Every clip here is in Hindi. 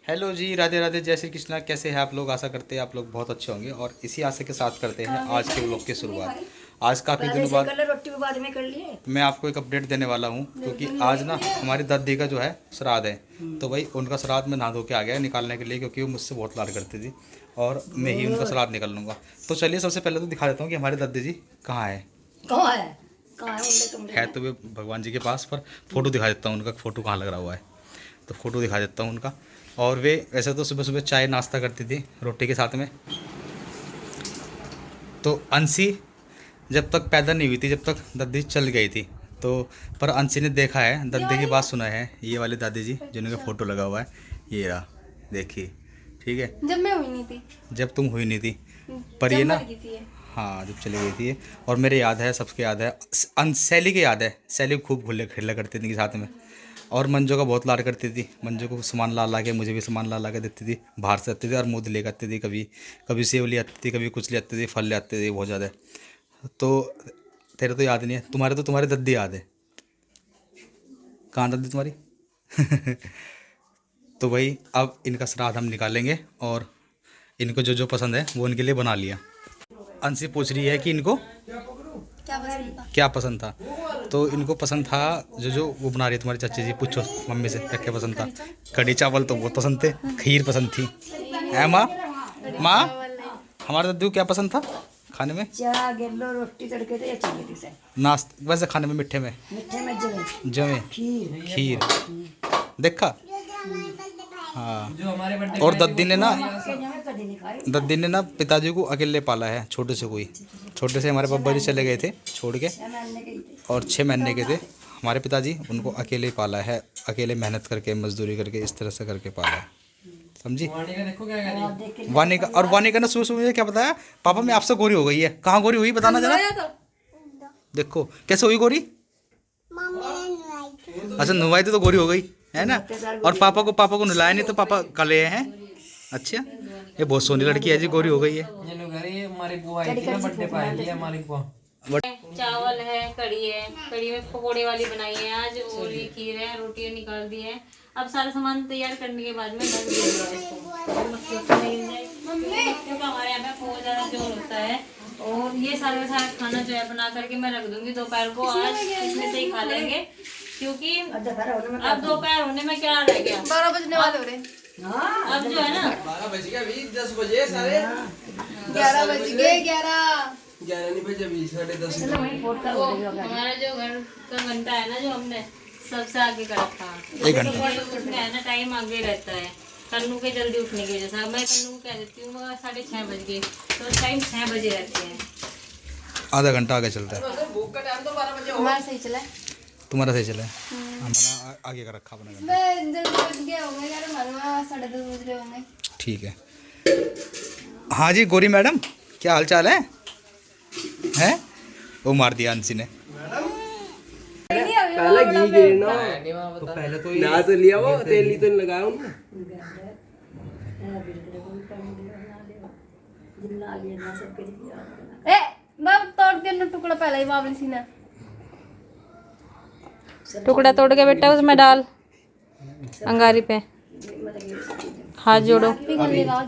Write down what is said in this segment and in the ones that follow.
हेलो जी, राधे राधे, जय श्री कृष्णा। कैसे हैं आप लोग? आशा करते हैं आप लोग बहुत अच्छे होंगे। और इसी आशा के साथ करते हैं आज के व्लॉग की शुरुआत। आज काफ़ी दिनों बाद रोटी बाद में कर लिए। मैं आपको एक अपडेट देने वाला हूं, क्योंकि आज ना हमारी दादी का जो है श्राद्ध है। तो भाई उनका श्राद्ध मैं नहा धो के आ गया निकालने के लिए, क्योंकि वो मुझसे बहुत लाड करती थी और मैं ही उनका श्राद्ध निकाल लूँगा। तो चलिए सबसे पहले तो दिखा देता हूँ कि हमारी दादी जी कहाँ है। कहाँ है? कहाँ है? उनके कमरे है में। तो वे भगवान जी के पास, पर फोटो दिखा देता हूँ उनका, फ़ोटो कहाँ लग रहा हुआ है। तो फ़ोटो दिखा देता हूँ उनका। और वे वैसे तो सुबह सुबह चाय नाश्ता करती थी रोटी के साथ में। तो अंशी जब तक पैदा नहीं हुई थी, जब तक दादी चल गई थी, तो पर अंशी ने देखा है, दादी की बात सुना है। ये वाली दादी जी जिनका फ़ोटो लगा हुआ है, ये रहा, देखिए, ठीक है। जब मैं हुई नहीं थी, जब तुम हुई नहीं थी, पर ये जब ना, मर गई थी ये। हाँ जब चली गई थी ये। और मेरे याद है, सबके याद है, सैली के याद है। सैली खूब घुले खेला करती थी साथ में। और मंजू का बहुत लाड करती थी। मंजू को सामान ला ला के, मुझे भी सामान ला ला के देती थी। बाहर से आती थी और मूध लेकर आती थी। कभी कभी सेव ले आती थी, कभी कुछ ले आती थी, फल ले आते थे बहुत ज़्यादा। तो तेरे तो याद नहीं है, तुम्हारे तो तुम्हारी दद्दी याद है। कहाँ दद्दी तुम्हारी? तो भाई अब इनका श्राद्ध हम निकालेंगे और इनको जो जो पसंद है वो इनके लिए बना लिया। अंशी पूछ रही है कि इनको क्या पसंद था। तो इनको पसंद था जो वो बना रही है तुम्हारी चाची जी। पूछो मम्मी से क्या क्या पसंद था। कढ़ी चावल तो बहुत पसंद थे, खीर पसंद थी। है माँ? माँ, हमारे दादी को क्या पसंद था खाने में? चाय गेलो रोटी तड़के थे अच्छी लगी से। नाश्ते वैसे खाने में, मीठे में? मीठे में जमे जमे खीर। खीर देखा। हाँ। और दद्दी ने ना, कभी नहीं खाई। दद्दी ने ना पिताजी को अकेले पाला है, छोटे से कोई। छोटे से हमारे पापा जी चले गए थे छोड़ के, मैंने कही थी। और 6 महीने के थे हमारे पिताजी। उनको अकेले ही पाला है, अकेले मेहनत करके, मजदूरी करके, इस तरह से करके पाला है, समझी? वानी का, और वानी का ना सुबह सुबह मुझे क्या बताया, पापा मैं आपसे गोरी हो गई है। कहाँ गोरी हुई बताना जरा। देखो कैसे हुई गोरी। अच्छा नुवाई थी तो गोरी हो गई है ना। और पापा को नहलाया नहीं तो पापा काले हैं। अच्छा, ये बहुत सोनी लड़की है जी, गोरी हो गई है। चावल है, कढ़ी है, कढ़ी में पकोड़े वाली बनाई है आज, और ये खीर है, रोटी निकाल दी है। अब सारा सामान तैयार करने के बाद में ढक दिया है इसको, मक्खियों से नहीं जाए, क्योंकि हमारे यहाँ पे बहुत ज़्यादा जोर होता है। और ये सारा का सारा खाना जो है बना करके मैं रख दूंगी दोपहर को, आज इसमें से ही खा लेंगे, क्योंकि अब दोपहर होने में क्या रह गया, 12 बजने वाले हो रहे। अब जो है ना 12 बज गया, 10 बजे सारे 11 बज गए, 11 नहीं बजे, 10:30। हमारा जो घर का घंटा है ना, जो हमने सबसे आगे का रखा, 1 घंटा उठने है ना टाइम आगे रहता है कन्नू के जल्दी उठने की वजह से। मैं कन्नू को कह देती हूँ 6:30 बज गए, तो टाइम 6 बजे रहते हैं। आधा घंटा आगे चलता है। भूख का टाइम तो 12 बजे हमारा सही चला है। तुम्हारा सही चला है, हमारा आगे का रखा अपना घंटा। मैं जल्दी बज गए होंगे यार, हमारे 10:30 बज रहे होंगे। ठीक है। हाँ जी गौरी मैडम, क्या हाल चाल है? हैं? वो मार दिया अंशी ने। पहले घी गिरना तो पहले तो ना तो लिया वो तेल ही तो नहीं लगाया उन्होंने। ए बाब तोड़ के ना टुकड़ा पहले ही बाबली सी ने टुकड़ा तोड़ के बेटा उसमें डाल, अंगारी पे हाथ जोड़ो।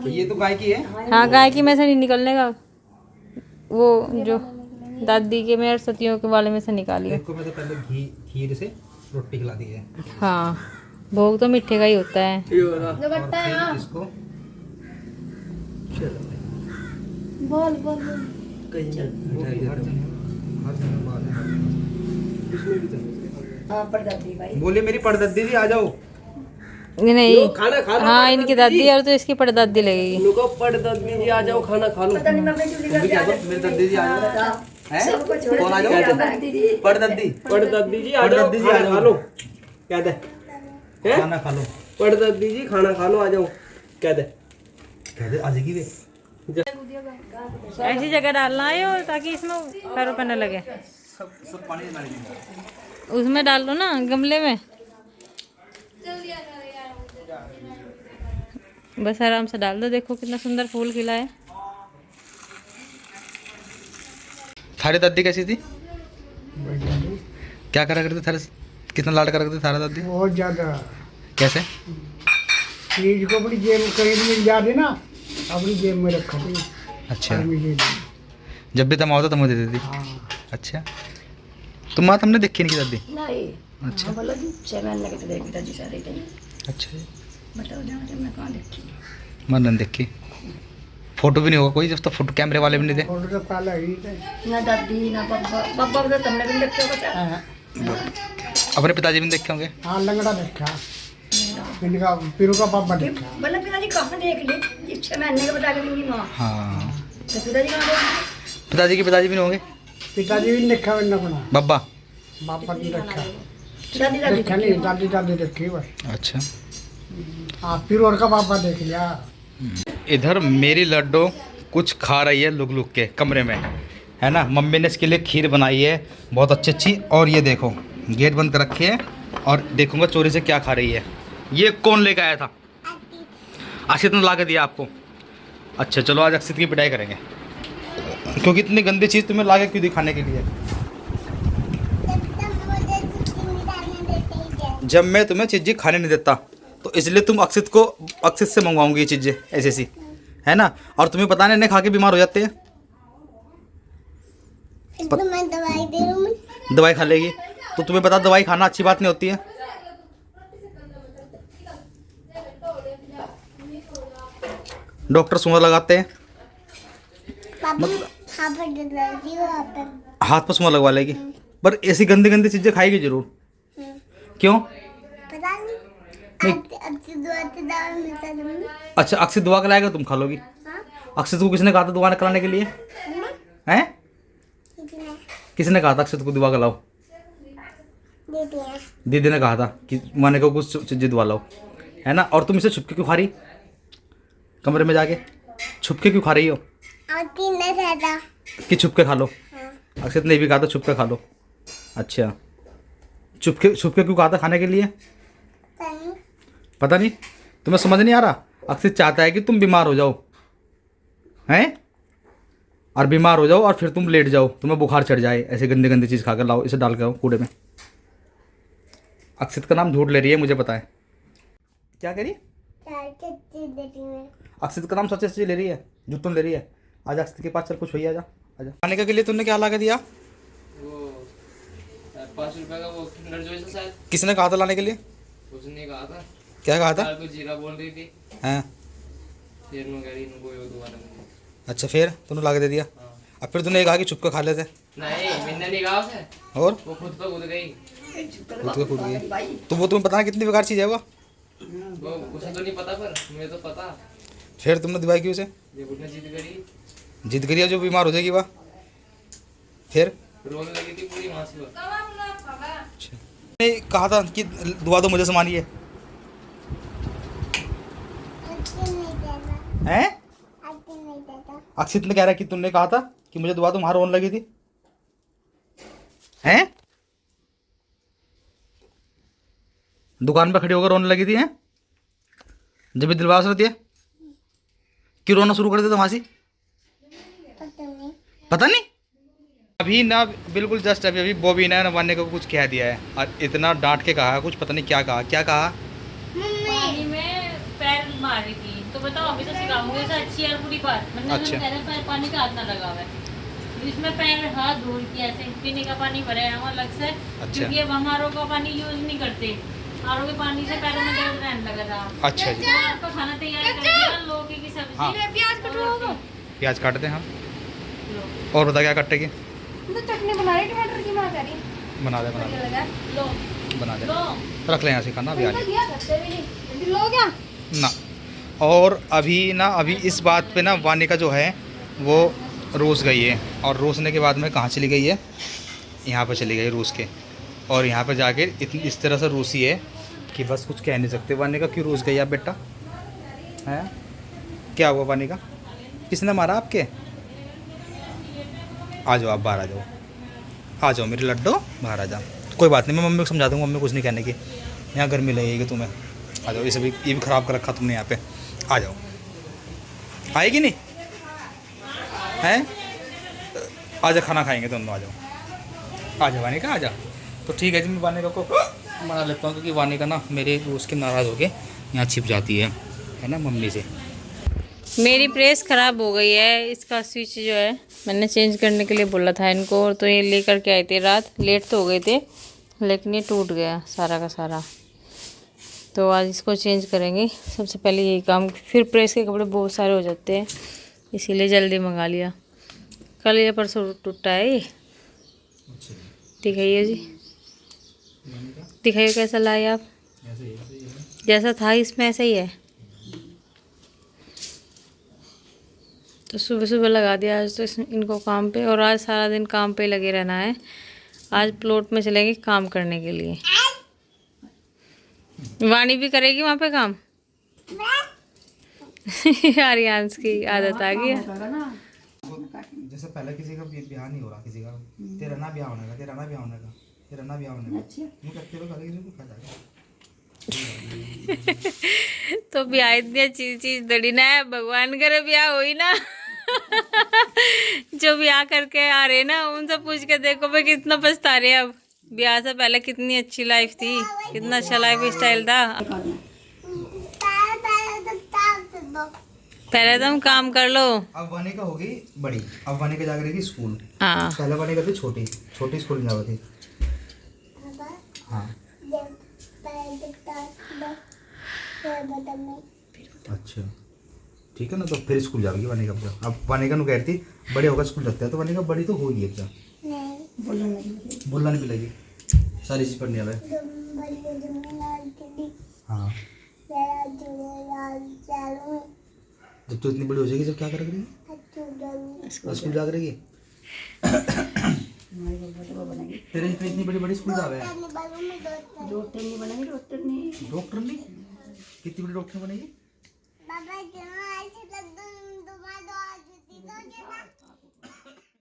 ये तो गाय की है। हाँ गाय की में से नहीं निकलने का, वो जो दादी के मेरे सतियों के वाले में से निकालिए। देखो मैं तो पहले खीर से रोटी खिला दी है। हाँ भोग तो मीठे का ही होता है। ये जो इसको बोल बोल हाँ परदादी भाई। बोले मेरी परदादी जी आ जाओ। नहीं, खाना खा लो। हाँ इनकी दादी और तो इसकी परदादी लगेगी। उनको परदादी जी आ जाओ, खाना खा लो। पता नहीं मैं चुली तुम भी का कह दो मेरी दादी जी आ जाओ। हैं? सबको छोड़ कौन आ दिया जाओ? दीदी। परदादी जी आ जाओ, परदादी जी आ खाना जाओ। खा लो। कह दे हैं? खाना खा लो। परदादी जी खाना खा लो, आ जाओ। कह दे आ जाएगी वे। ऐसी जगह डालना है और ताकि इसमें पैरों पे न लगे। सब पानी में डालेंगे। उसमें डाल दो ना गमले में, बस आराम से डाल दो। देखो कितना सुंदर फूल खिला है। थारी दादी कैसी थी? क्या करा करते थारे? कितना लाड करा करते थारा दादी? बहुत ज़्यादा। कैसे? चीज को अपनी जेब कहीं भी मिल जाती ना, अपनी जेब में रखा थी। अच्छा, आर्मी जेब में। जब भी तमा होता तो मुझे दे देती। हाँ। अच्छा, तुम माँ तुमने देखी नहीं दादी? नहीं। अच्छा। हाँ, बोलो जी 6 महीने के तो देखी था जी सारी थे। अच्छा, बताओ जहाँ जब मैं कहाँ देखी। मैंने देखी। फोटो भी नहीं होगा कोई, जब तक फोटो कैमरे वाले भी नहीं थे। फोटो तो पहले ही थे। ना दादी ना पापा, पापा तो तुमने भी देखे होगा क्या? हाँ, अपने पिताजी भी नहीं देखे होंगे। हाँ लंगड़ा देखा, इनका पीरू का पापा देखा। बोले पिताजी कहाँ देख ली? ये 6 महीने के बता के मेरी माँ। हाँ, तो पिताजी कहाँ देख? पिताजी के पिताजी भी नहीं होंगे। पिताजी भी नहीं देखा मैंने अपना, बब्बा। पापा नहीं देखा। दादी दादी देखा नहीं, दादी दादी देखी बस। अच्छा, हाँ पीरू और का पापा देख लिया। इधर मेरी लड्डू कुछ खा रही है लुक लुक के कमरे में, है ना। मम्मी ने इसके लिए खीर बनाई है बहुत अच्छी अच्छी, और ये देखो गेट बंद कर रखी है, और देखूंगा चोरी से क्या खा रही है। ये कौन लेकर आया था? अक्षित ने ला के दिया आपको? अच्छा चलो, आज अक्षित की पिटाई करेंगे, क्योंकि इतनी गंदी चीज़ तुम्हें ला के क्यों दिखाने के लिए? जब मैं तुम्हें चीज़ें खाने नहीं देता तो इसलिए तुम अक्षित से मंगवाऊंगी ये चीज़ें ऐसी ऐसी, है ना। और तुम्हें पता नहीं, इन्हें खा के बीमार हो जाते हैं। तो मैं दवाई दे रहा हूँ। दवाई खा लेगी तो तुम्हें पता दवाई खाना अच्छी बात नहीं होती है। डॉक्टर सुई लगाते हैं, पापा हाँ पर दर्दी हो आप पर। हाथ पर सुई लगवा लेगी, पर ऐसी गंदी गंदी चीज़ें खाएगी जरूर। क्यों? पता नहीं। अब से दवा मिलता है तुम्हें। अच्छा, अक्षित दुआ कराएगा, तुम खा लोगी। हाँ अक्षित को किसने कहा था दुआ कराने के लिए? हैं? कितना किसने कहा था अक्षित को दुआ कराओ? दे दिया। दीदी ने कहा था कि माने को कुछ चीज़ें दुआ लाओ, है ना। और तुम इसे छुपके क्यों खा रही? कमरे में जाके छुपके क्यों खा रही हो? और तीन नहीं था। कि छुपके खा लो? हाँ अक्षित ने भी कहा था छुपके खा लो। अच्छा, छुपके क्यों कहा था खाने के लिए? सही। पता नहीं, तुम्हें समझ नहीं आ रहा। अक्षित चाहता है कि तुम बीमार हो जाओ, हैं, और बीमार हो जाओ और फिर तुम लेट जाओ, तुम्हें बुखार चढ़ जाए, ऐसे गंदी गंदी चीज़ खाकर लाओ, इसे डाल के आओ कूड़े में। अक्षित का नाम झूठ ले रही है, मुझे पता है। क्या कह रही है? चार चीज देती मैं। अक्षित का नाम सच्चे सच्ची ले रही है, झूठ तो ले रही है। आज अक्षित के पास चल, कुछ होइए, आजा आजा। खाने के लिए तुमने क्या ला के दिया? वो 5 रुपए का वो किंडर जॉय से शायद। किसने कहा था लाने के लिए? उसने कहा था। क्या कहा था? दाल को जीरा बोल रही थी, हैं? फिर नो कह रही नो वो दोबारा नहीं। अच्छा, फिर तूने ला के दे दिया। हाँ। अब फिर तूने कहा कि छुप कर खा लेते, नहीं मैंने नहीं कहा उसे, और वो खुद पे कूद गई। कूद गई। तो वो तुम्हें पता है कितनी बेकार चीज़ है वो? वो उसे तो नहीं पता, पर मुझे तो पता। फिर तुमने दिवाई क्यों उसे? जब उसने जिद करी, जिद करिए जो बीमार हो जाएगी वह, फिर रोने लगी थी पूरी वहाँ से। अच्छा, नहीं कहा था कि दुआ दो मुझे सामान ये, अच्छी नहीं देता। हैं? अच्छी नहीं देता। अक्षित ने कह रहा है कि तुमने कहा था कि मुझे दुआ दो, वहाँ रोने लगी थी, हैं? दुकान पर खड़ी होकर रोने लगी थी, हैं? जब भी दिलवास रहती है क्यों रोना शुरू कर देते वहाँ से? पता नहीं। पता नहीं। अभी ना बिल्कुल जस्ट अभी बॉबी ने वाने को कुछ कह दिया है, और इतना डांट के कहा, कुछ पता नहीं क्या कहा। क्या कहा? पानी में पैर मार रही थी, तो बताओ अभी तो सिखाऊंगी ऐसा अच्छी और बुरी बात। मतलब अच्छा। पैर पानी का हाथ ना लगा हुआ है, इसमें पैर हाथ धो के ऐसे पीने का पानी भरा है हम अलग से। अच्छा। क्योंकि अब हम आरओ का पानी यूज नहीं करते, आरओ के पानी से पैरों में दर्द रहने लगा था। अच्छा जी। तो आपका खाना तैयार कर दिया, लौकी की सब्जी। हाँ। प्याज कटवाओगे? प्याज काटते हैं हम। और बता क्या कटेगी? तो चटनी बना रही टमाटर की माँ कह रही। बना दे बना दे लो बना दे, लो। रख ले यहाँ से खाना अभी आ जाए दिया करते भी नहीं। लो क्या? ना। और अभी इस बात पे ना वानिका जो है वो रूस गई है, और रूसने के बाद में कहाँ चली गई है? यहाँ पे चली गई रूस के, और यहाँ पे जाके इतनी इस तरह से रूसी है कि बस कुछ कह नहीं सकते। वानिका क्यों रूस गई आप बेटा? हैं? क्या हुआ वानिका? किसने मारा आपके? आ जाओ आप बाहर, आ जाओ, आ जाओ मेरे लड्डू, बाहर आ जाओ। कोई बात नहीं, मैं मम्मी को समझा दूँगा, मम्मी कुछ नहीं कहने की। यहाँ गर्मी लगेगी तुम्हें, आ जाओ। ये भी ख़राब कर रखा तुमने यहाँ पे, आ जाओ। आएगी नहीं? हैं? आजा खाना खाएंगे दोनों, आ जाओ, आ जाओ वानिका, आ जाओ। तो ठीक है जी, मैं वानिका को मना लेता हूँ, क्योंकि वानिका ना मेरे उसके नाराज़ हो गए, यहाँ छिप जाती है ना मम्मी से। मेरी प्रेस ख़राब हो गई है, इसका स्विच जो है मैंने चेंज करने के लिए बोला था इनको, और तो ये लेकर के आए थे रात, लेट तो हो गए थे लेकिन ये टूट गया सारा का सारा। तो आज इसको चेंज करेंगे सबसे पहले यही काम, फिर प्रेस के कपड़े बहुत सारे हो जाते हैं इसीलिए जल्दी मंगा लिया। कल या परसों टूटा है ये। दिखाइए जी, दिखाइए कैसा लाए आप। जैसा था इसमें ऐसा ही है। तो सुबह सुबह लगा दिया आज तो इनको काम पे, और आज सारा दिन काम पे लगे रहना है। आज प्लॉट में चलेंगे काम करने के लिए। वाणी भी करेगी वहाँ पे काम। आर्यांश की आदत आ गई है। जैसे पहले किसी का ब्याह नहीं हो रहा, किसी का तेरा ना ब्याह होने का, तेरा ना ब्याह होने का, तेरा ना ब्याह होने का, यूं करते हुए करेगी जो खा जाएगा। तो ब्याह इतनी अच्छी चीज दड़ी ना है, भगवान करे ब्याह हो ही ना। जो ब्याह करके आ रहे ना उनसे पूछ के देखो भाई कितना पछता रहे। अब ब्याह से पहले कितनी अच्छी लाइफ थी, कितना अच्छा लाइफ स्टाइल था। पहले तुम काम कर लो। अब वानी का होगी बड़ी, अब वानी का जा करेगी स्कूल। हाँ पहले वानी का थी छोटी, छोटी स्कूल में जाती थी। हाँ अच्छा ठीक है ना, तो फिर स्कूल जाएगी वानी का। अब वानी का नु कहती बड़े होकर स्कूल जाते हैं, तो वानी का बड़ी तो होगी अब जा बोलना नहीं मिलेगी, सारी चीज पढ़ने वाला है। हाँ जब तो इतनी बड़ी हो जाएगी जब क्या करेगी, स्कूल जा करेगी। तेरे इतनी बड़ी बड़ी स्कूल जा रहे हैं। डॉक्टर नहीं, कितनी बड़ी डॉक्टर बनेगी।